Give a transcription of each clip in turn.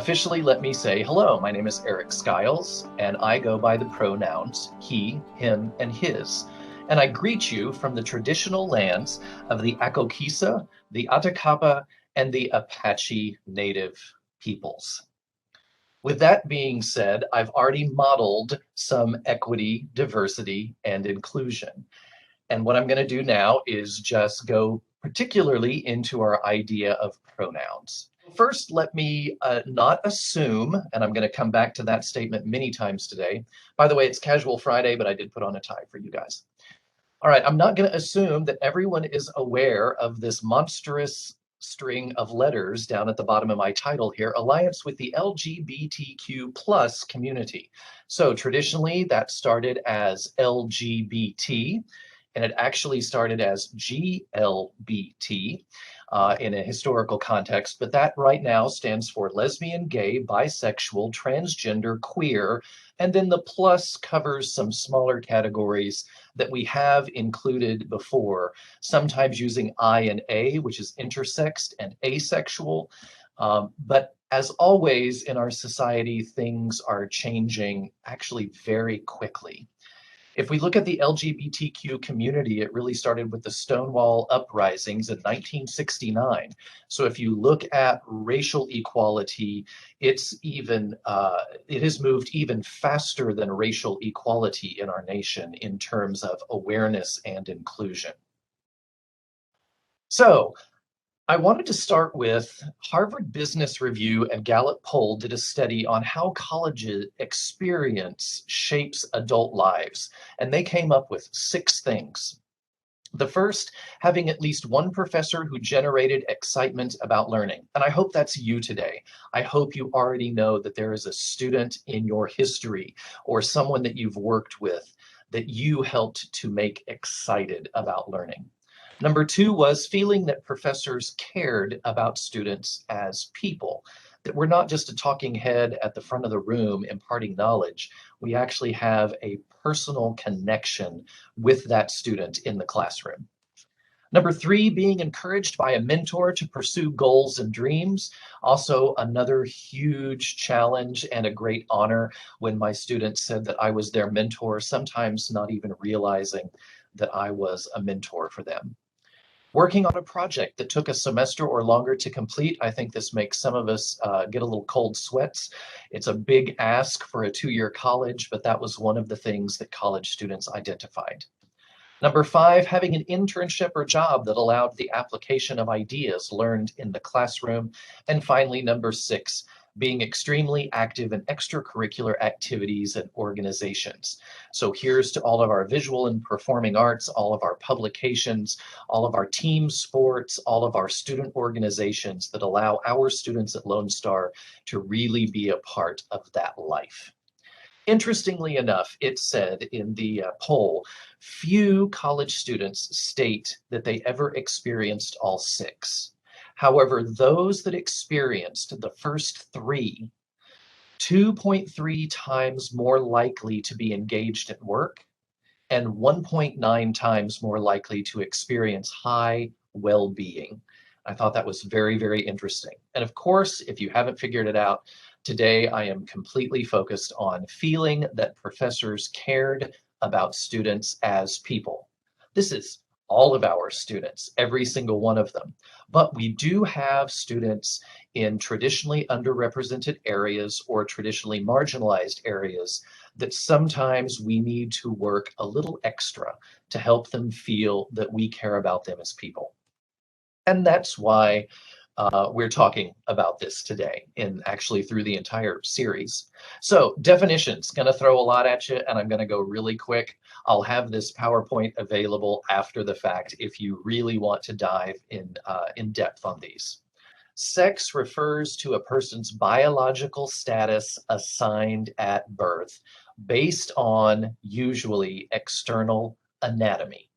Officially, let me say hello. My name is Eric Skiles, and I go by the pronouns he, him, and his. And I greet you from the traditional lands of the Akokisa, the Atacapa, and the Apache Native peoples. With that being said, I've already modeled some equity, diversity, and inclusion. And what I'm going to do now is just go particularly into our idea of pronouns. First, let me not assume, and I'm going to come back to that statement many times today. By the way, it's Casual Friday, but I did put on a tie for you guys. All right, I'm not going to assume that everyone is aware of this monstrous string of letters down at the bottom of my title here, Alliance with the LGBTQ plus community. So traditionally, that started as LGBT, and it actually started as GLBT in a historical context, but that right now stands for lesbian, gay, bisexual, transgender, queer, and then the plus covers some smaller categories that we have included before, sometimes using I and A, which is intersexed and asexual. But as always in our society, things are changing actually very quickly. If we look at the LGBTQ community, it really started with the Stonewall uprisings in 1969. So if you look at racial equality, it has moved even faster than racial equality in our nation in terms of awareness and inclusion. So I wanted to start with Harvard Business Review and Gallup poll did a study on how college experience shapes adult lives, and they came up with 6 things. The first, having at least one professor who generated excitement about learning. And I hope that's you today. I hope you already know that there is a student in your history or someone that you've worked with that you helped to make excited about learning. Number 2 was feeling that professors cared about students as people, that we're not just a talking head at the front of the room imparting knowledge. We actually have a personal connection with that student in the classroom. Number 3, being encouraged by a mentor to pursue goals and dreams. Also, another huge challenge and a great honor when my students said that I was their mentor, sometimes not even realizing that I was a mentor for them. Working on a project that took a semester or longer to complete. I think this makes some of us get a little cold sweats. It's a big ask for a 2-year college, but that was one of the things that college students identified. Number 5, having an internship or job that allowed the application of ideas learned in the classroom. And finally, number 6, being extremely active in extracurricular activities and organizations. So here's to all of our visual and performing arts, all of our publications, all of our team sports, all of our student organizations that allow our students at Lone Star to really be a part of that life. Interestingly enough, it said in the poll, few college students state that they ever experienced all 6. However, those that experienced the first 3, 2.3 times more likely to be engaged at work and 1.9 times more likely to experience high well-being. I thought that was very, very interesting. And of course, if you haven't figured it out, today I am completely focused on feeling that professors cared about students as people. This is all of our students, every single one of them. But we do have students in traditionally underrepresented areas or traditionally marginalized areas that sometimes we need to work a little extra to help them feel that we care about them as people. And that's why we're talking about this today and actually through the entire series. So definitions, going to throw a lot at you and I'm going to go really quick. I'll have this PowerPoint available after the fact if you really want to dive in depth on these. Sex refers to a person's biological status assigned at birth based on usually external anatomy,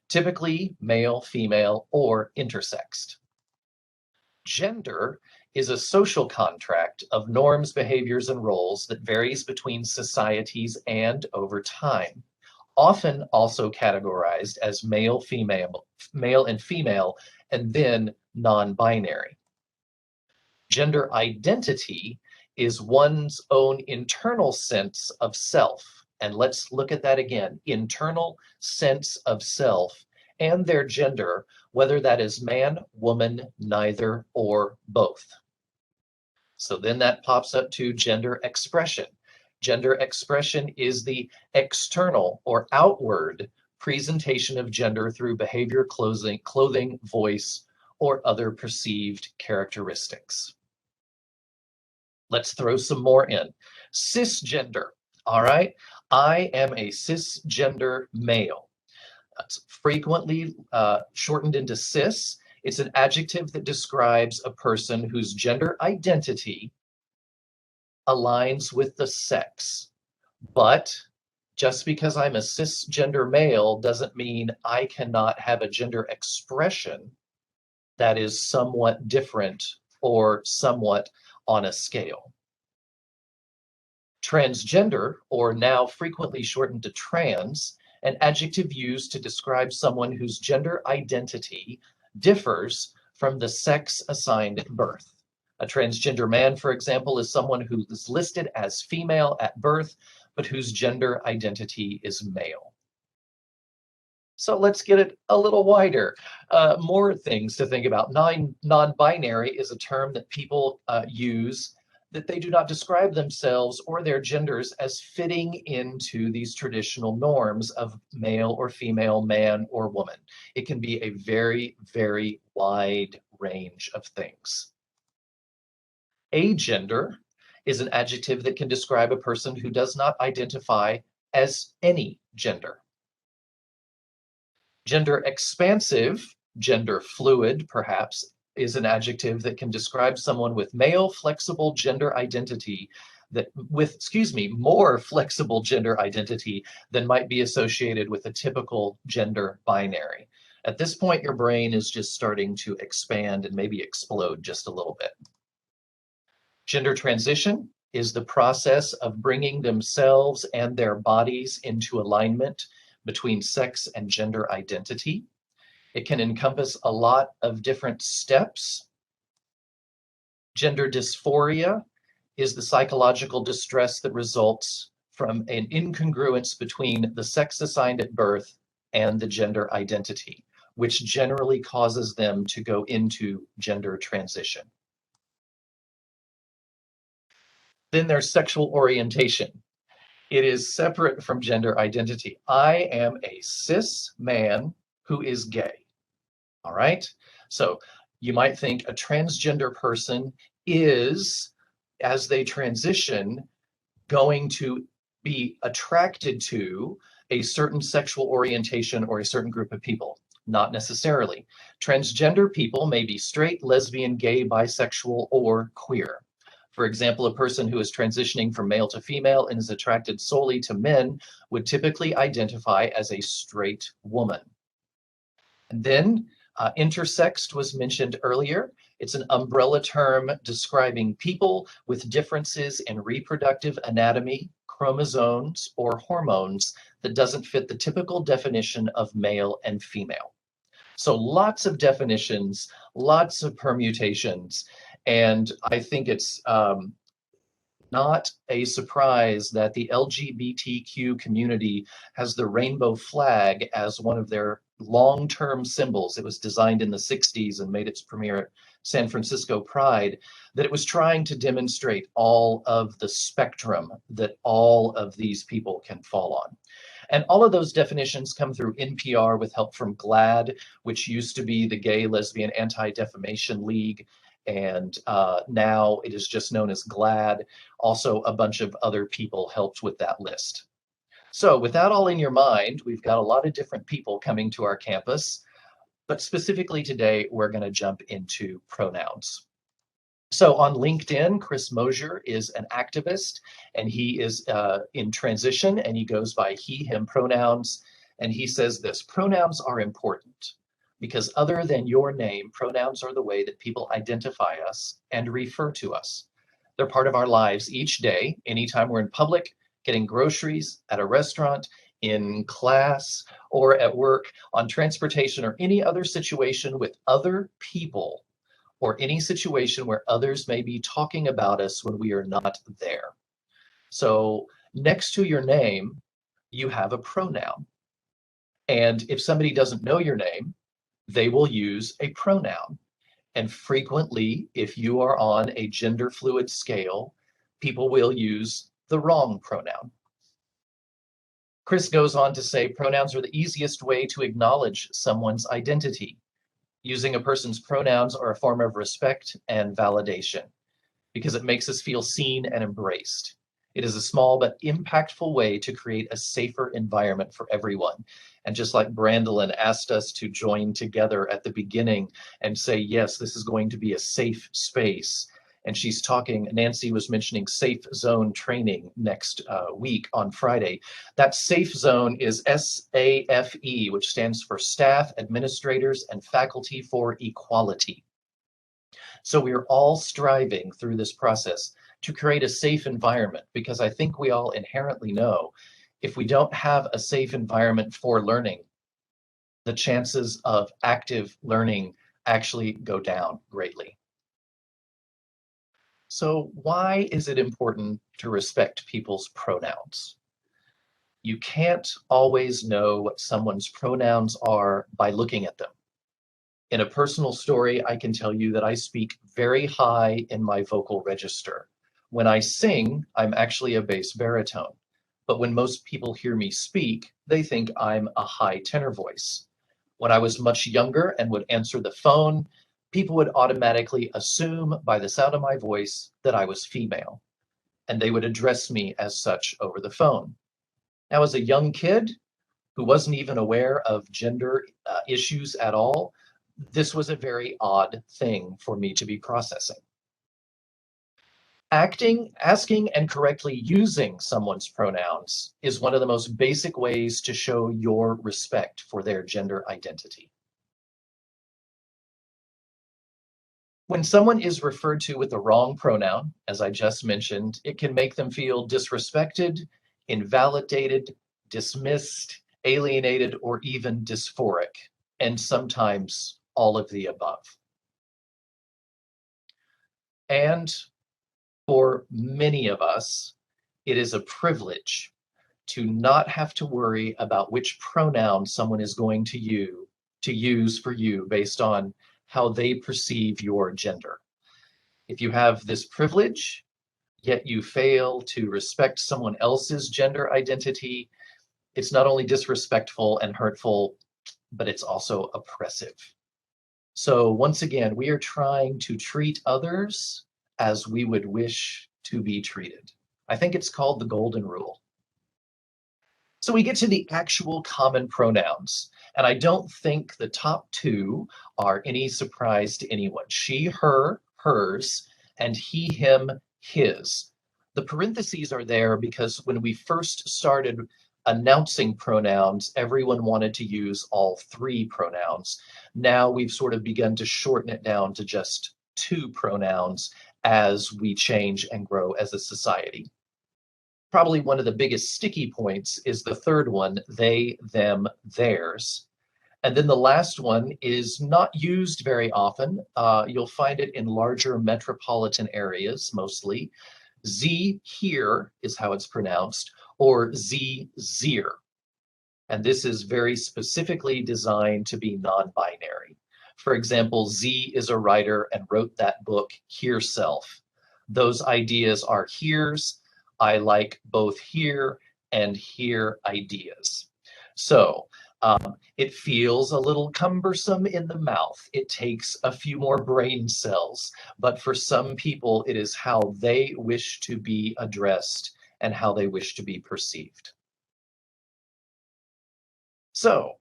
typically male, female, or intersexed. Gender is a social contract of norms, behaviors, and roles that varies between societies and over time, often also categorized as male, and female, and then non-binary. Gender identity is one's own internal sense of self. And let's look at that again, internal sense of self and their gender, whether that is man, woman, neither, or both. So then that pops up to gender expression. Gender expression is the external or outward presentation of gender through behavior, clothing, voice, or other perceived characteristics. Let's throw some more in. Cisgender, all right? I am a cisgender male. That's frequently shortened into cis. It's an adjective that describes a person whose gender identity aligns with the sex. But just because I'm a cisgender male doesn't mean I cannot have a gender expression that is somewhat different or somewhat on a scale. Transgender, or now frequently shortened to trans, an adjective used to describe someone whose gender identity differs from the sex assigned at birth. A transgender man, for example, is someone who is listed as female at birth, but whose gender identity is male. So let's get it a little wider. More things to think about. Non-binary is a term that people use that they do not describe themselves or their genders as fitting into these traditional norms of male or female, man or woman. It can be a very, very wide range of things. Agender is an adjective that can describe a person who does not identify as any gender. Gender expansive, gender fluid, perhaps, is an adjective that can describe someone with male flexible gender identity more flexible gender identity than might be associated with a typical gender binary. At this point, your brain is just starting to expand and maybe explode just a little bit. Gender transition is the process of bringing themselves and their bodies into alignment between sex and gender identity. It can encompass a lot of different steps. Gender dysphoria is the psychological distress that results from an incongruence between the sex assigned at birth and the gender identity, which generally causes them to go into gender transition. Then there's sexual orientation. It is separate from gender identity. I am a cis man who is gay. All right. So you might think a transgender person is, as they transition, going to be attracted to a certain sexual orientation or a certain group of people. Not necessarily. Transgender people may be straight, lesbian, gay, bisexual, or queer. For example, a person who is transitioning from male to female and is attracted solely to men would typically identify as a straight woman. And then intersexed was mentioned earlier. It's an umbrella term describing people with differences in reproductive anatomy, chromosomes, or hormones that doesn't fit the typical definition of male and female. So lots of definitions, lots of permutations, and I think it's not a surprise that the LGBTQ community has the rainbow flag as one of their long-term symbols. It was designed in the 60s and made its premiere at San Francisco Pride, that it was trying to demonstrate all of the spectrum that all of these people can fall on. And all of those definitions come through NPR with help from GLAAD, which used to be the Gay Lesbian Anti-Defamation League, and now it is just known as GLAAD. Also, a bunch of other people helped with that list. So with that all in your mind, we've got a lot of different people coming to our campus, but specifically today, we're going to jump into pronouns. So on LinkedIn, Chris Mosier is an activist, and he is in transition, and he goes by he, him pronouns, and he says this: pronouns are important because other than your name, pronouns are the way that people identify us and refer to us. They're part of our lives each day, anytime we're in public, getting groceries, at a restaurant, in class, or at work, on transportation, or any other situation with other people. or any situation where others may be talking about us when we are not there. So next to your name, you have a pronoun. And if somebody doesn't know your name, they will use a pronoun. And frequently, if you are on a gender fluid scale, people will use the wrong pronoun. Chris goes on to say pronouns are the easiest way to acknowledge someone's identity. Using a person's pronouns are a form of respect and validation because it makes us feel seen and embraced. It is a small but impactful way to create a safer environment for everyone. And just like Brandolyn asked us to join together at the beginning and say, yes, this is going to be a safe space. And she's talking, Nancy was mentioning safe zone training next week on Friday. That safe zone is SAFE, which stands for Staff, Administrators, and Faculty for Equality. So we are all striving through this process to create a safe environment, because I think we all inherently know if we don't have a safe environment for learning, the chances of active learning actually go down greatly. So why is it important to respect people's pronouns? You can't always know what someone's pronouns are by looking at them. In a personal story, I can tell you that I speak very high in my vocal register. When I sing, I'm actually a bass baritone. But when most people hear me speak, they think I'm a high tenor voice. When I was much younger and would answer the phone, people would automatically assume by the sound of my voice that I was female, and they would address me as such over the phone. Now, as a young kid who wasn't even aware of gender issues at all, this was a very odd thing for me to be processing. Asking and correctly using someone's pronouns is one of the most basic ways to show your respect for their gender identity. When someone is referred to with the wrong pronoun, as I just mentioned, it can make them feel disrespected, invalidated, dismissed, alienated, or even dysphoric, and sometimes all of the above. And for many of us, it is a privilege to not have to worry about which pronoun someone is going to use for you based on how they perceive your gender. If you have this privilege, yet you fail to respect someone else's gender identity, it's not only disrespectful and hurtful, but it's also oppressive. So once again, we are trying to treat others as we would wish to be treated. I think it's called the golden rule. So we get to the actual common pronouns, and I don't think the top two are any surprise to anyone. She, her, hers, and he, him, his. The parentheses are there because when we first started announcing pronouns, everyone wanted to use all three pronouns. Now we've sort of begun to shorten it down to just two pronouns as we change and grow as a society. Probably one of the biggest sticky points is the third one, they, them, theirs. And then the last one is not used very often. You'll find it in larger metropolitan areas mostly. Z, here is how it's pronounced, or Z, zir. And this is very specifically designed to be non-binary. For example, Z is a writer and wrote that book, Here Self. Those ideas are here's. I like both here and here ideas. So it feels a little cumbersome in the mouth. It takes a few more brain cells, but for some people, it is how they wish to be addressed and how they wish to be perceived. So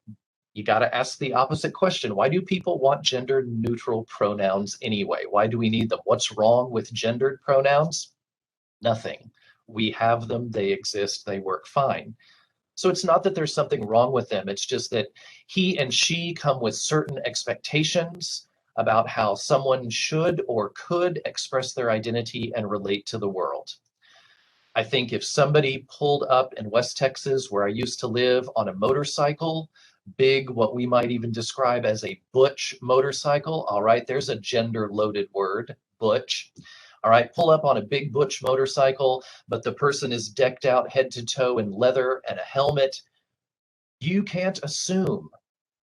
you got to ask the opposite question. Why do people want gender neutral pronouns anyway? Why do we need them? What's wrong with gendered pronouns? Nothing. We have them, they exist, they work fine. So it's not that there's something wrong with them. It's just that he and she come with certain expectations about how someone should or could express their identity and relate to the world. I think if somebody pulled up in West Texas, where I used to live, on a motorcycle, big, what we might even describe as a butch motorcycle. All right, there's a gender-loaded word, butch. All right, pull up on a big butch motorcycle, but the person is decked out head to toe in leather and a helmet. You can't assume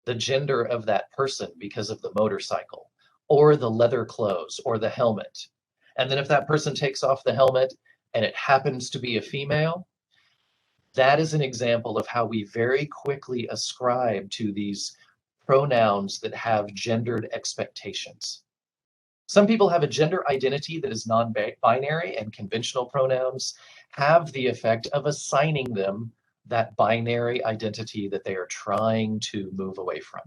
the gender of that person because of the motorcycle or the leather clothes or the helmet. And then if that person takes off the helmet and it happens to be a female, that is an example of how we very quickly ascribe to these pronouns that have gendered expectations. Some people have a gender identity that is non-binary, and conventional pronouns have the effect of assigning them that binary identity that they are trying to move away from.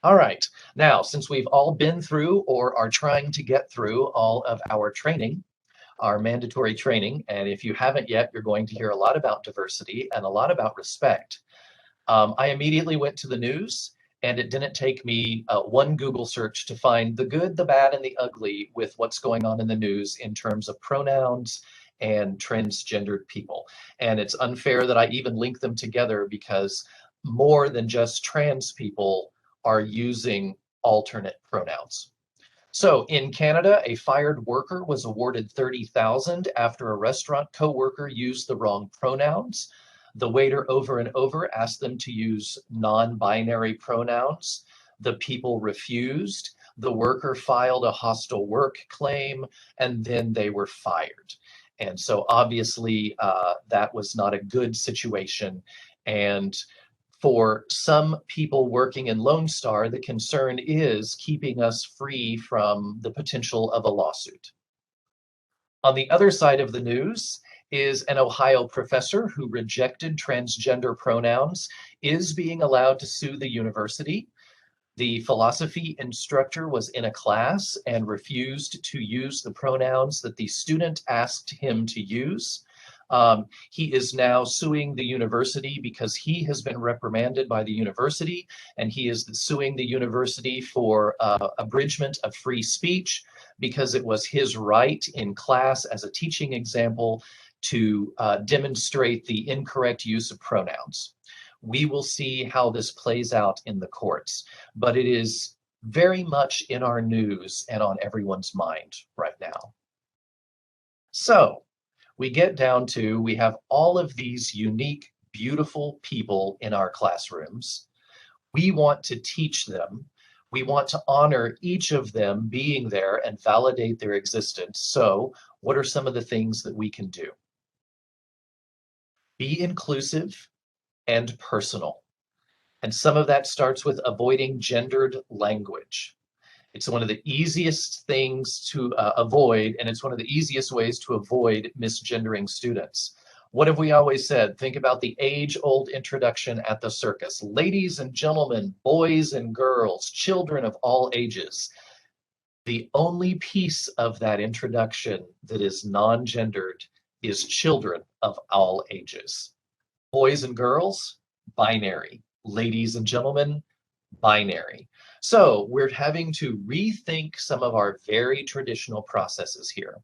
All right, now, since we've all been through or are trying to get through all of our training, our mandatory training, and if you haven't yet, you're going to hear a lot about diversity and a lot about respect. I immediately went to the news, and it didn't take me one Google search to find the good, the bad, and the ugly with what's going on in the news in terms of pronouns and transgendered people. And it's unfair that I even link them together because more than just trans people are using alternate pronouns. So in Canada, a fired worker was awarded $30,000 after a restaurant coworker used the wrong pronouns. The waiter over and over asked them to use non-binary pronouns. The people refused. The worker filed a hostile work claim, and then they were fired. And so obviously that was not a good situation. And for some people working in Lone Star, the concern is keeping us free from the potential of a lawsuit. On the other side of the news is an Ohio professor who rejected transgender pronouns is being allowed to sue the university. The philosophy instructor was in a class and refused to use the pronouns that the student asked him to use. He is now suing the university because he has been reprimanded by the university, and he is suing the university for abridgment of free speech because it was his right in class as a teaching example to demonstrate the incorrect use of pronouns. We will see how this plays out in the courts, but it is very much in our news and on everyone's mind right now. So we get down to, we have all of these unique, beautiful people in our classrooms. We want to teach them. We want to honor each of them being there and validate their existence. So what are some of the things that we can do? Be inclusive and personal. And some of that starts with avoiding gendered language. It's one of the easiest things to avoid, and it's one of the easiest ways to avoid misgendering students. What have we always said? Think about the age-old introduction at the circus. Ladies and gentlemen, boys and girls, children of all ages. The only piece of that introduction that is non-gendered is children of all ages. Boys and girls, binary. Ladies and gentlemen, binary. So we're having to rethink some of our very traditional processes here.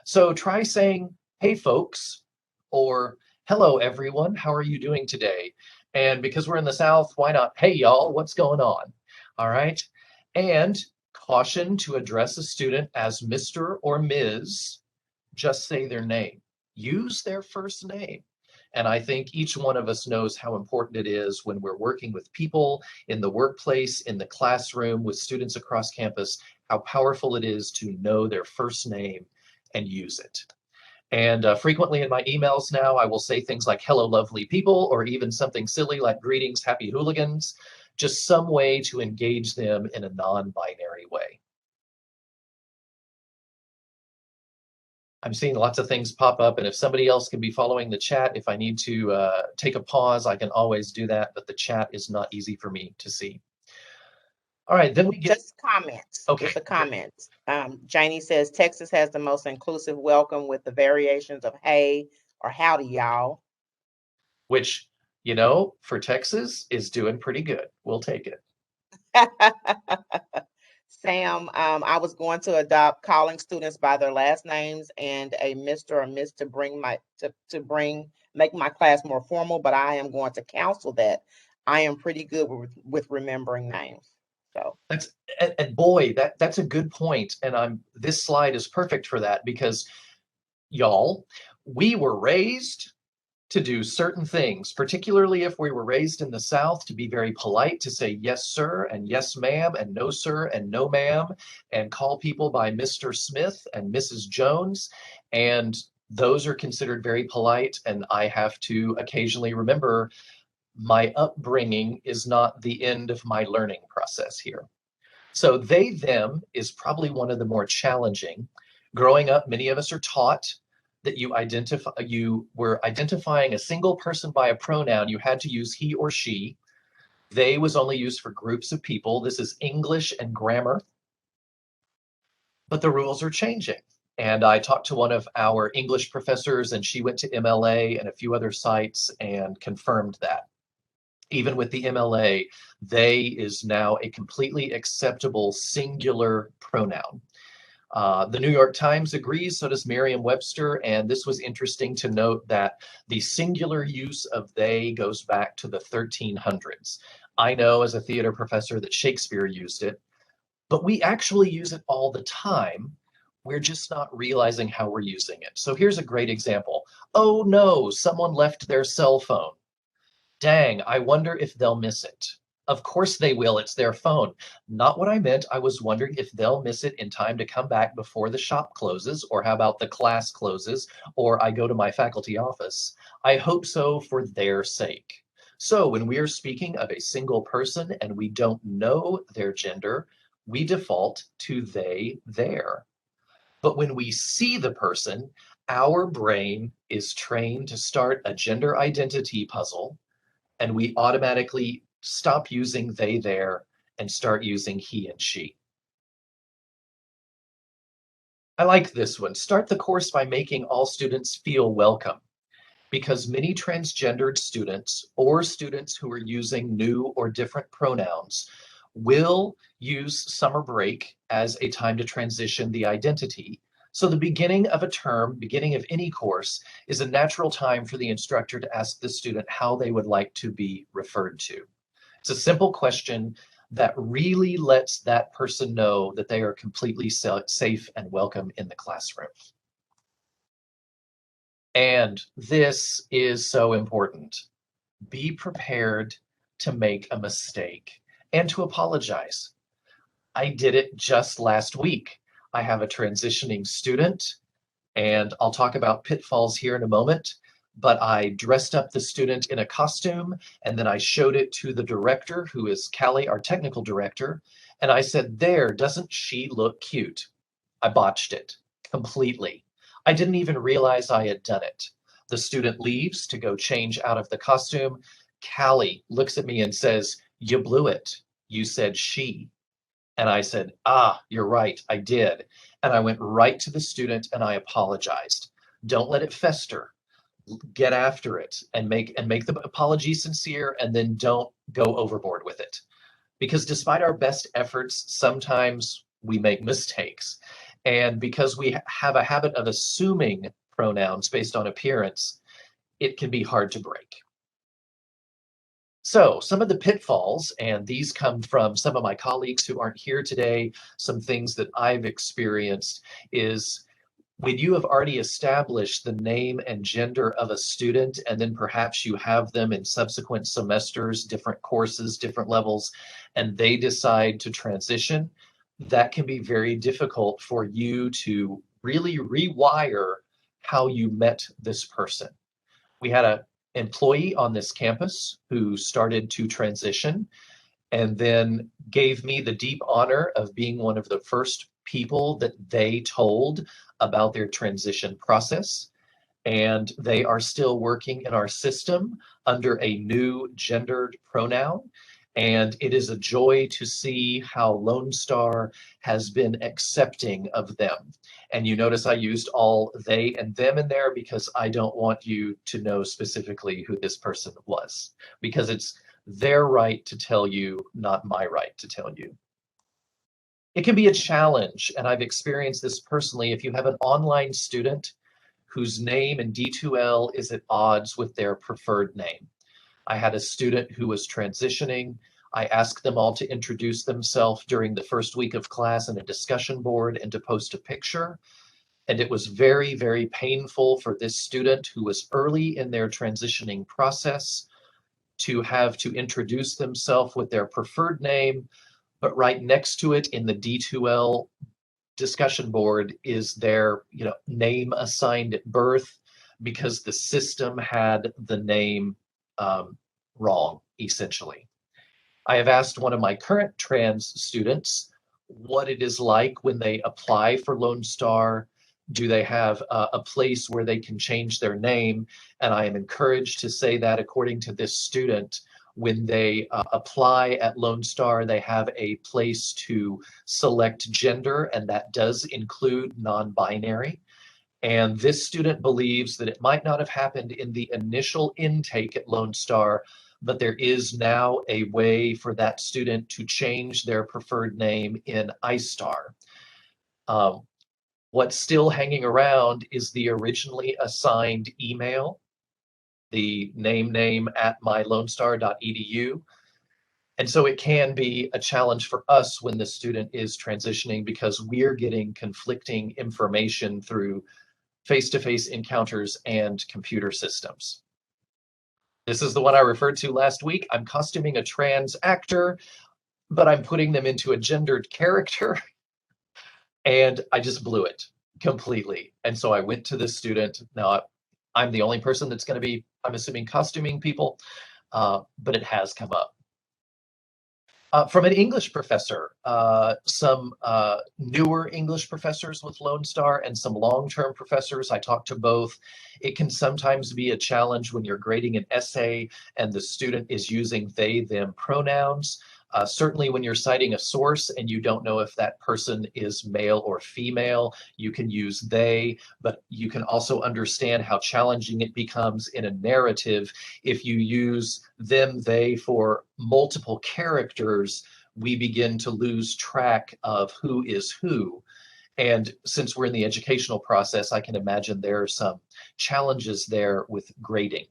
So try saying, hey folks, or hello everyone, how are you doing today? And because we're in the South, why not, hey y'all, what's going on? All right. And caution to address a student as Mr. or Ms. Just say their name. Use their first name. And I think each one of us knows how important it is when we're working with people in the workplace, in the classroom, with students across campus, how powerful it is to know their first name and use it. And frequently in my emails now, I will say things like, hello, lovely people, or even something silly like greetings, happy hooligans, just some way to engage them in a non-binary way. I'm seeing lots of things pop up, and if somebody else can be following the chat, if I need to take a pause, I can always do that, but the chat is not easy for me to see. All right, then we get— Just comments. Okay. Just the comments. Janie says, Texas has the most inclusive welcome with the variations of hey or howdy, y'all. Which, you know, for Texas is doing pretty good. We'll take it. Sam, I was going to adopt calling students by their last names and a Mr. or Miss to make my class more formal, but I am going to counsel that. I am pretty good with remembering names. So That's and boy, that's a good point. And this slide is perfect for that because y'all, we were raised to do certain things, particularly if we were raised in the South, to be very polite, to say yes, sir, and yes, ma'am, and no, sir, and no, ma'am, and call people by Mr. Smith and Mrs. Jones. And those are considered very polite. And I have to occasionally remember my upbringing is not the end of my learning process here. So they, them is probably one of the more challenging. Growing up, many of us are taught that you were identifying a single person by a pronoun, you had to use he or she. They was only used for groups of people. This is English and grammar, but the rules are changing. And I talked to one of our English professors, and she went to MLA and a few other sites and confirmed that. Even with the MLA, they is now a completely acceptable singular pronoun. The New York Times agrees, so does Merriam-Webster, and this was interesting to note that the singular use of they goes back to the 1300s. I know as a theater professor that Shakespeare used it, but we actually use it all the time. We're just not realizing how we're using it. So here's a great example. Oh no, someone left their cell phone. Dang, I wonder if they'll miss it. Of course they will, it's their phone. Not what I meant. I was wondering if they'll miss it in time to come back before the shop closes, or how about the class closes, or I go to my faculty office. I hope so for their sake. So when we are speaking of a single person and we don't know their gender, we default to they, their. But when we see the person, our brain is trained to start a gender identity puzzle, and we automatically stop using they, their, and start using he and she. I like this one. Start the course by making all students feel welcome, because many transgendered students or students who are using new or different pronouns will use summer break as a time to transition the identity. So the beginning of a term, beginning of any course, is a natural time for the instructor to ask the student how they would like to be referred to. It's a simple question that really lets that person know that they are completely safe and welcome in the classroom. And this is so important. Be prepared to make a mistake and to apologize. I did it just last week. I have a transitioning student, and I'll talk about pitfalls here in a moment, but I dressed up the student in a costume, and then I showed it to the director, who is Callie, our technical director, and I said, there, doesn't she look cute? I botched it completely. I didn't even realize I had done it. The student leaves to go change out of the costume. Callie looks at me and says, you blew it. You said she. And I said, you're right, I did. And I went right to the student and I apologized. Don't let it fester. Get after it and make the apology sincere, and then don't go overboard with it. Because despite our best efforts, sometimes we make mistakes. And because we have a habit of assuming pronouns based on appearance, it can be hard to break. So some of the pitfalls, and these come from some of my colleagues who aren't here today, some things that I've experienced, is when you have already established the name and gender of a student, and then perhaps you have them in subsequent semesters, different courses, different levels, and they decide to transition, that can be very difficult for you to really rewire how you met this person. We had an employee on this campus who started to transition and then gave me the deep honor of being one of the first people that they told about their transition process. And they are still working in our system under a new gendered pronoun. And it is a joy to see how Lone Star has been accepting of them. And you notice I used all they and them in there because I don't want you to know specifically who this person was, because it's their right to tell you, not my right to tell you. It can be a challenge, and I've experienced this personally. If you have an online student whose name in D2L is at odds with their preferred name. I had a student who was transitioning. I asked them all to introduce themselves during the first week of class in a discussion board and to post a picture. And it was very, very painful for this student who was early in their transitioning process to have to introduce themselves with their preferred name, but right next to it in the D2L discussion board is their name assigned at birth because the system had the name wrong, essentially. I have asked one of my current trans students what it is like when they apply for Lone Star. Do they have a place where they can change their name? And I am encouraged to say that according to this student, when they apply at Lone Star, they have a place to select gender, and that does include non-binary. And this student believes that it might not have happened in the initial intake at Lone Star, but there is now a way for that student to change their preferred name in iStar. What's still hanging around is the originally assigned email, the name at mylonestar.edu. And so it can be a challenge for us when the student is transitioning because we're getting conflicting information through face-to-face encounters and computer systems. This is the one I referred to last week. I'm costuming a trans actor, but I'm putting them into a gendered character, and I just blew it completely. And so I went to this student. Now, I'm the only person that's going to be, I'm assuming, costuming people, but it has come up. From an English professor, some newer English professors with Lone Star and some long-term professors. I talked to both. It can sometimes be a challenge when you're grading an essay and the student is using they, them pronouns. Certainly when you're citing a source and you don't know if that person is male or female, you can use they, but you can also understand how challenging it becomes in a narrative if you use them, they for multiple characters. We begin to lose track of who is who. And since we're in the educational process, I can imagine there are some challenges there with grading.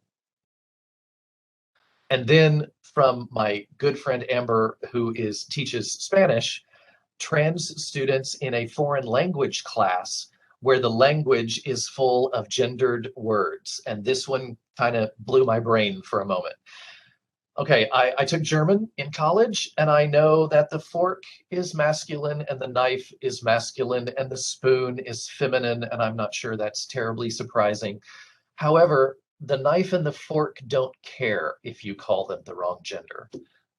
And then from my good friend Amber, who teaches Spanish, trans students in a foreign language class where the language is full of gendered words. And this one kind of blew my brain for a moment. Okay, I took German in college, and I know that the fork is masculine and the knife is masculine and the spoon is feminine, and I'm not sure that's terribly surprising. However, the knife and the fork don't care if you call them the wrong gender,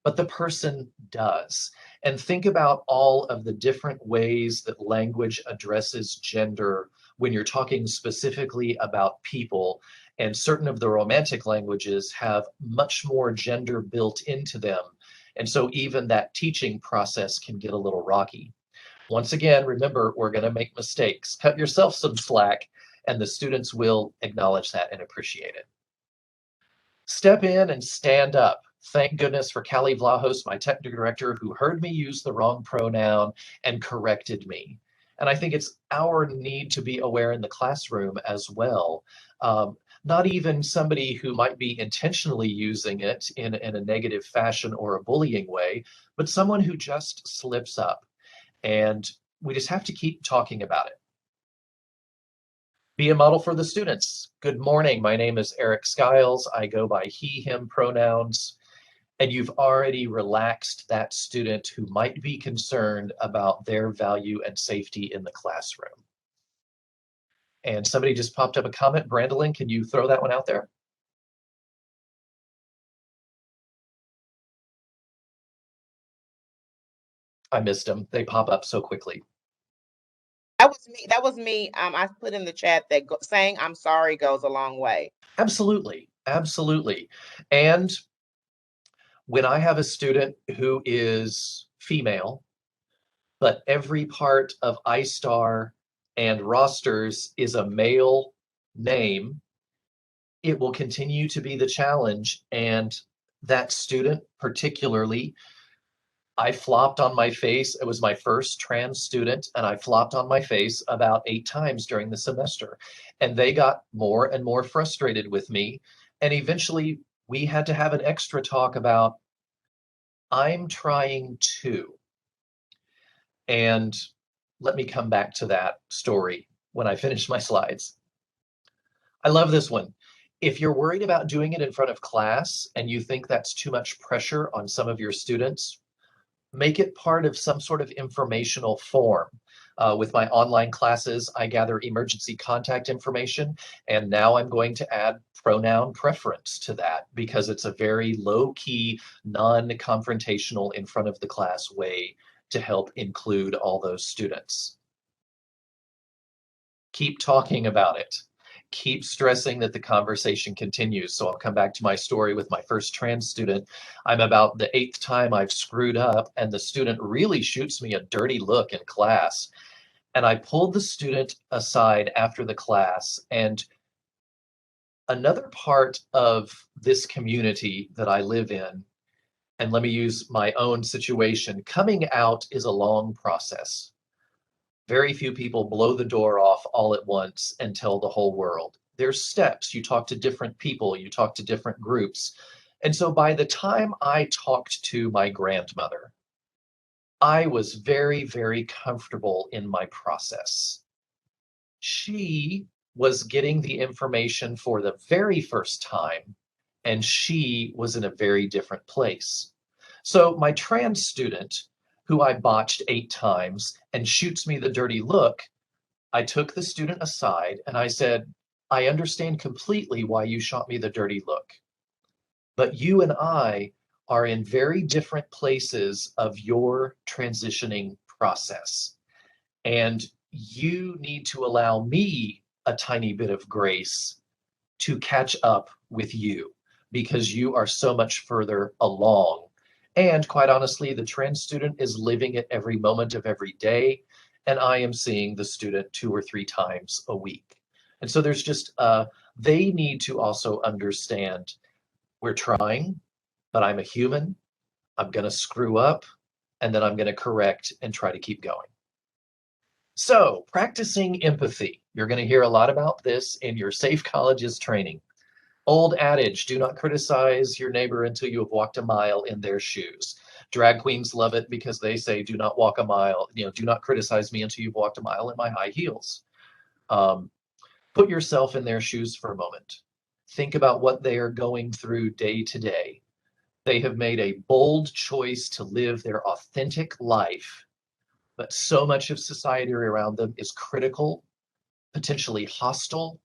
but the person does. And think about all of the different ways that language addresses gender when you're talking specifically about people. And certain of the romantic languages have much more gender built into them. And so even that teaching process can get a little rocky. Once again, remember, we're going to make mistakes. Cut yourself some slack, and the students will acknowledge that and appreciate it. Step in and stand up. Thank goodness for Callie Vlahos, my technical director, who heard me use the wrong pronoun and corrected me. And I think it's our need to be aware in the classroom as well. Not even somebody who might be intentionally using it in a negative fashion or a bullying way, but someone who just slips up. And we just have to keep talking about it. Be a model for the students. Good morning. My name is Eric Skiles. I go by he, him pronouns. And you've already relaxed that student who might be concerned about their value and safety in the classroom. And somebody just popped up a comment. Brandolyn, can you throw that one out there? I missed them. They pop up so quickly. That was me. That was me. I put in the chat that saying I'm sorry goes a long way. Absolutely. Absolutely. And when I have a student who is female, but every part of iStar and rosters is a male name, it will continue to be the challenge. And that student particularly I flopped on my face. It was my first trans student, and I flopped on my face about 8 times during the semester. And they got more and more frustrated with me. And eventually, we had to have an extra talk about, I'm trying to. And let me come back to that story when I finish my slides. I love this one. If you're worried about doing it in front of class and you think that's too much pressure on some of your students, make it part of some sort of informational form. With my online classes, I gather emergency contact information, and now I'm going to add pronoun preference to that because it's a very low-key, non-confrontational, in front of the class way to help include all those students. Keep talking about it. Keep stressing that the conversation continues. So I'll come back to my story with my first trans student. I'm about the 8th time I've screwed up, and the student really shoots me a dirty look in class. And I pulled the student aside after the class. And another part of this community that I live in, and let me use my own situation, coming out is a long process. Very few people blow the door off all at once and tell the whole world. There's steps. You talk to different people, you talk to different groups. And so by the time I talked to my grandmother, I was very, very comfortable in my process. She was getting the information for the very first time, and she was in a very different place. So my trans student, who I botched 8 times and shoots me the dirty look, I took the student aside and I said, I understand completely why you shot me the dirty look, but you and I are in very different places of your transitioning process. And you need to allow me a tiny bit of grace to catch up with you because you are so much further along. And quite honestly, the trans student is living it every moment of every day, and I am seeing the student 2 or 3 times a week. And so there's just, they need to also understand we're trying, but I'm a human. I'm going to screw up, and then I'm going to correct and try to keep going. So, practicing empathy. You're going to hear a lot about this in your Safe Colleges training. Old adage, do not criticize your neighbor until you have walked a mile in their shoes. Drag queens love it because they say, do not walk a mile, do not criticize me until you've walked a mile in my high heels. Put yourself in their shoes for a moment. Think about what they are going through day to day. They have made a bold choice to live their authentic life, but so much of society around them is critical, potentially hostile,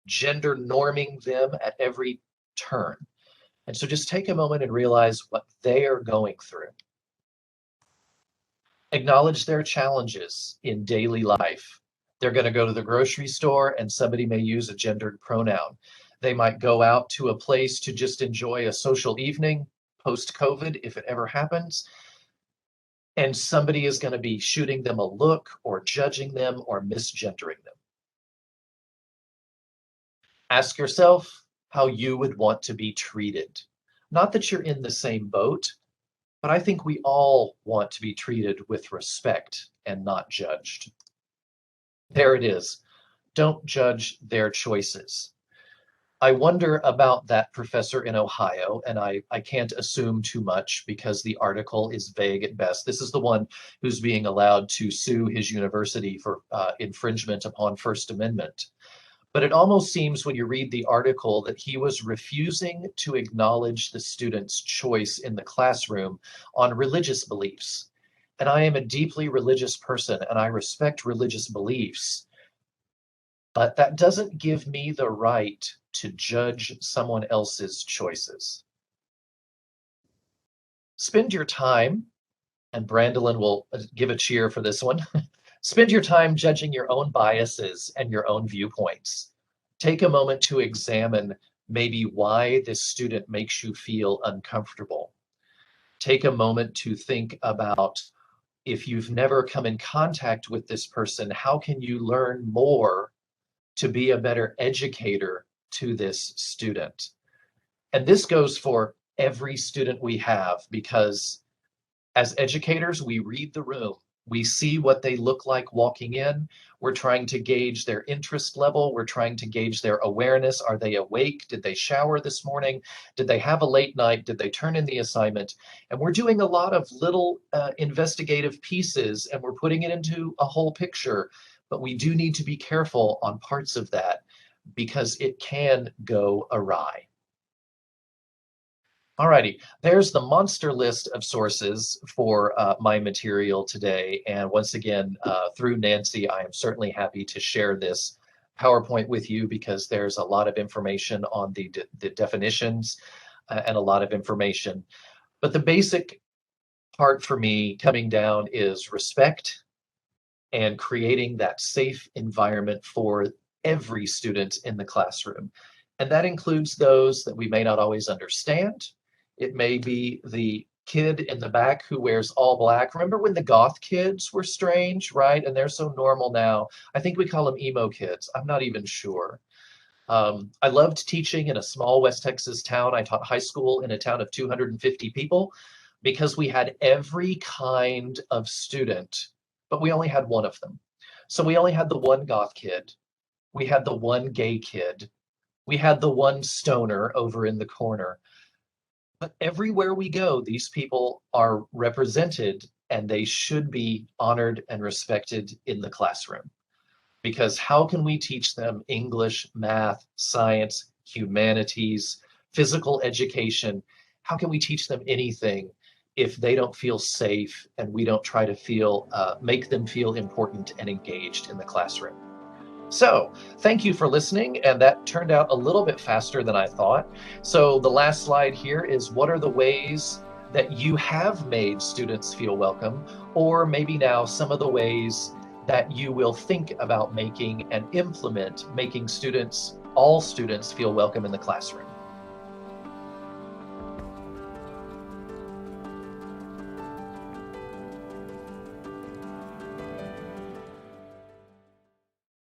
gender norming them at every turn. And so just take a moment and realize what they are going through. Acknowledge their challenges in daily life. They're going to go to the grocery store and somebody may use a gendered pronoun. They might go out to a place to just enjoy a social evening post-COVID, if it ever happens, and somebody is going to be shooting them a look or judging them or misgendering them. Ask yourself how you would want to be treated. Not that you're in the same boat, but I think we all want to be treated with respect and not judged. There it is. Don't judge their choices. I wonder about that professor in Ohio, and I can't assume too much because the article is vague at best. This is the one who's being allowed to sue his university for infringement upon First Amendment. But it almost seems when you read the article that he was refusing to acknowledge the student's choice in the classroom on religious beliefs. And I am a deeply religious person and I respect religious beliefs, but that doesn't give me the right to judge someone else's choices. Spend your time, and Brandolyn will give a cheer for this one. Spend your time judging your own biases and your own viewpoints. Take a moment to examine maybe why this student makes you feel uncomfortable. Take a moment to think about if you've never come in contact with this person, how can you learn more to be a better educator to this student? And this goes for every student we have because As educators, we read the room. We see what they look like walking in. We're trying to gauge their interest level. We're trying to gauge their awareness. Are they awake? Did they shower this morning? Did they have a late night? Did they turn in the assignment? And we're doing a lot of little investigative pieces, and we're putting it into a whole picture. But we do need to be careful on parts of that because it can go awry. Alrighty, there's the monster list of sources for my material today. And once again, through Nancy, I am certainly happy to share this PowerPoint with you because there's a lot of information on the definitions and a lot of information. But the basic part for me coming down is respect and creating that safe environment for every student in the classroom. And that includes those that we may not always understand. It may be the kid in the back who wears all black. Remember when the goth kids were strange, right? And they're so normal now. I think we call them emo kids. I'm not even sure. I loved teaching in a small West Texas town. I taught high school in a town of 250 people because we had every kind of student, but we only had one of them. So we only had the one goth kid. We had the one gay kid. We had the one stoner over in the corner. But everywhere we go, these people are represented and they should be honored and respected in the classroom. Because how can we teach them English, math, science, humanities, physical education? How can we teach them anything if they don't feel safe and we don't try to make them feel important and engaged in the classroom? So thank you for listening, and that turned out a little bit faster than I thought. So the last slide here is what are the ways that you have made students feel welcome, or maybe now some of the ways that you will think about making and implement making all students feel welcome in the classroom.